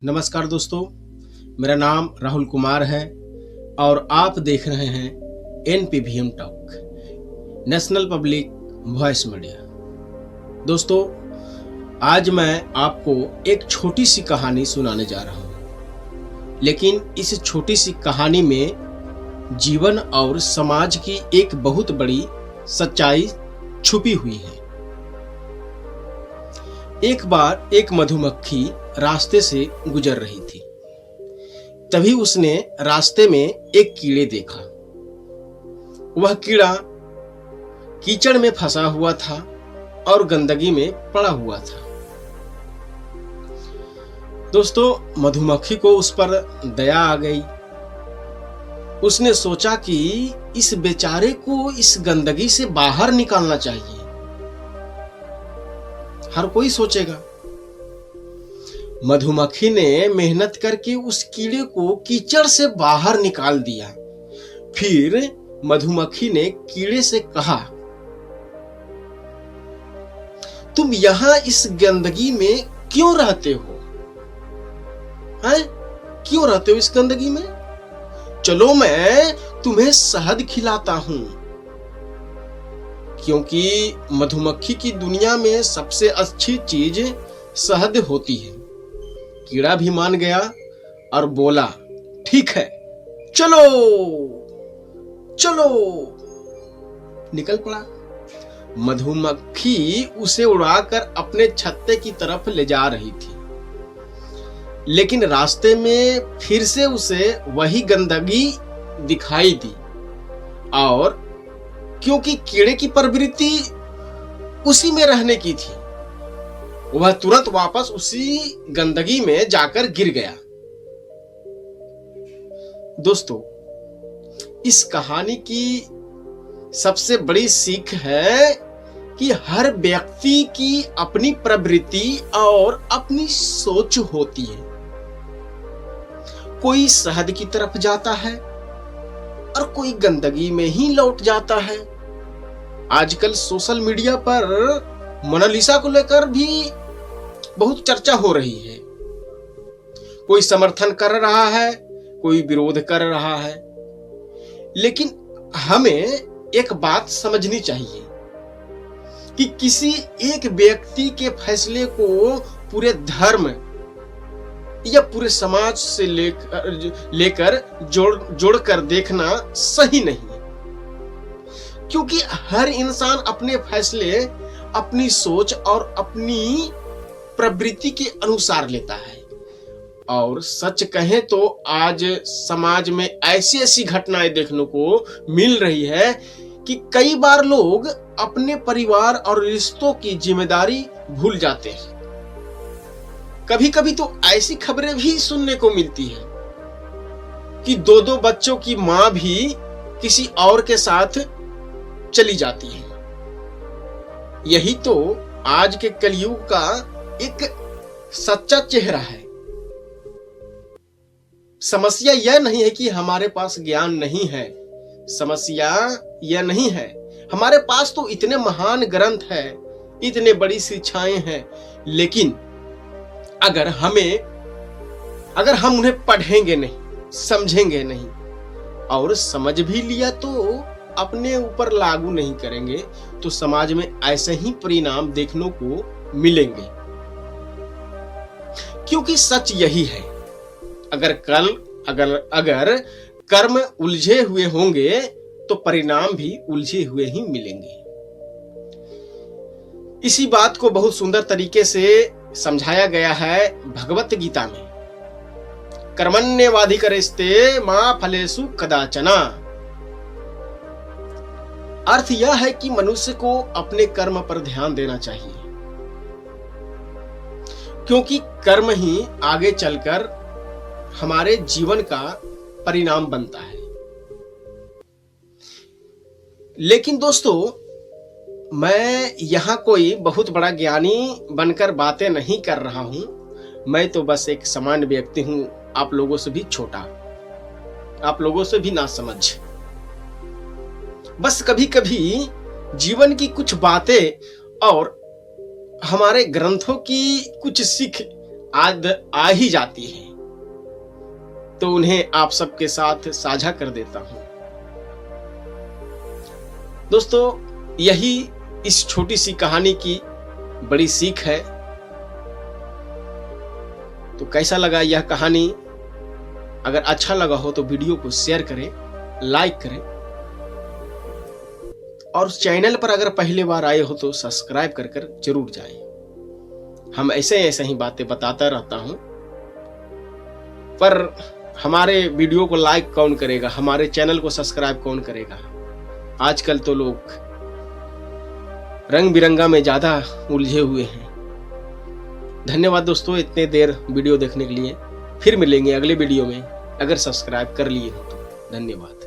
नमस्कार दोस्तों, मेरा नाम राहुल कुमार है और आप देख रहे हैं NPVM talk, national public voice media. दोस्तों, आज मैं आपको एक छोटी सी कहानी सुनाने जा रहा हूँ, लेकिन इस छोटी सी कहानी में जीवन और समाज की एक बहुत बड़ी सच्चाई छुपी हुई है। एक बार एक मधुमक्खी रास्ते से गुजर रही थी। तभी उसने रास्ते में एक कीड़े देखा। वह कीड़ा कीचड़ में फंसा हुआ था और गंदगी में पड़ा हुआ था। दोस्तों, मधुमक्खी को उस पर दया आ गई। उसने सोचा कि इस बेचारे को इस गंदगी से बाहर निकालना चाहिए। हर कोई सोचेगा। मधुमक्खी ने मेहनत करके उस कीड़े को कीचड़ से बाहर निकाल दिया। फिर मधुमक्खी ने कीड़े से कहा, तुम यहां इस गंदगी में क्यों रहते हो? हैं? क्यों रहते हो इस गंदगी में? चलो मैं तुम्हें शहद खिलाता हूं। क्योंकि मधुमक्खी की दुनिया में सबसे अच्छी चीज शहद होती है। कीड़ा भी मान गया और बोला, ठीक है, चलो चलो। निकल पड़ा। मधुमक्खी उसे उड़ाकर अपने छत्ते की तरफ ले जा रही थी, लेकिन रास्ते में फिर से उसे वही गंदगी दिखाई दी। और क्योंकि कीड़े की प्रवृत्ति उसी में रहने की थी, वह तुरंत वापस उसी गंदगी में जाकर गिर गया। दोस्तों, इस कहानी की सबसे बड़ी सीख है कि हर व्यक्ति की अपनी प्रवृत्ति और अपनी सोच होती है। कोई शहद की तरफ जाता है और कोई गंदगी में ही लौट जाता है। आजकल सोशल मीडिया पर मोनालिसा को लेकर भी बहुत चर्चा हो रही है। कोई समर्थन कर रहा है, कोई विरोध कर रहा है। लेकिन हमें एक बात समझनी चाहिए कि किसी एक व्यक्ति के फैसले को पूरे धर्म या पूरे समाज से लेकर जोड़कर देखना सही नहीं है। क्योंकि हर इंसान अपने फैसले अपनी सोच और अपनी प्रवृत्ति के अनुसार लेता है। और सच कहें तो आज समाज में ऐसी ऐसी घटनाएं देखने को मिल रही है कि कई बार लोग अपने परिवार और रिश्तों की जिम्मेदारी भूल जाते हैं। कभी कभी तो ऐसी खबरें भी सुनने को मिलती है कि दो दो बच्चों की मां भी किसी और के साथ चली जाती है। यही तो आज के कलयुग का एक सच्चा चेहरा है। समस्या यह नहीं है कि हमारे पास ज्ञान नहीं है। समस्या यह नहीं है, हमारे पास तो इतने महान ग्रंथ है, इतने बड़ी शिक्षाएं हैं, लेकिन अगर हम उन्हें पढ़ेंगे नहीं, समझेंगे नहीं और समझ भी लिया तो अपने ऊपर लागू नहीं करेंगे, तो समाज में ऐसे ही परिणाम देखने को मिलेंगे। क्योंकि सच यही है, अगर कर्म उलझे हुए होंगे तो परिणाम भी उलझे हुए ही मिलेंगे। इसी बात को बहुत सुंदर तरीके से समझाया गया है भगवत गीता में। कर्मण्येवाधिकारस्ते मा फलेषु कदाचन। अर्थ यह है कि मनुष्य को अपने कर्म पर ध्यान देना चाहिए, क्योंकि कर्म ही आगे चलकर हमारे जीवन का परिणाम बनता है। लेकिन दोस्तों, मैं यहां कोई बहुत बड़ा ज्ञानी बनकर बातें नहीं कर रहा हूं। मैं तो बस एक सामान्य व्यक्ति हूं, आप लोगों से भी छोटा, आप लोगों से भी ना समझ। बस कभी कभी जीवन की कुछ बातें और हमारे ग्रंथों की कुछ सीख आ ही जाती है तो उन्हें आप सबके साथ साझा कर देता हूं। दोस्तों, यही इस छोटी सी कहानी की बड़ी सीख है। तो कैसा लगा यह कहानी? अगर अच्छा लगा हो तो वीडियो को शेयर करें, लाइक करें, और चैनल पर अगर पहली बार आए हो तो सब्सक्राइब कर जरूर जाएं। हम ऐसे ही बातें बताता रहता हूं, पर हमारे वीडियो को लाइक कौन करेगा, हमारे चैनल को सब्सक्राइब कौन करेगा? आजकल तो लोग रंग बिरंगा में ज्यादा उलझे हुए हैं। धन्यवाद दोस्तों इतने देर वीडियो देखने के लिए। फिर मिलेंगे अगले वीडियो में, अगर सब्सक्राइब कर लिए हो तो। धन्यवाद।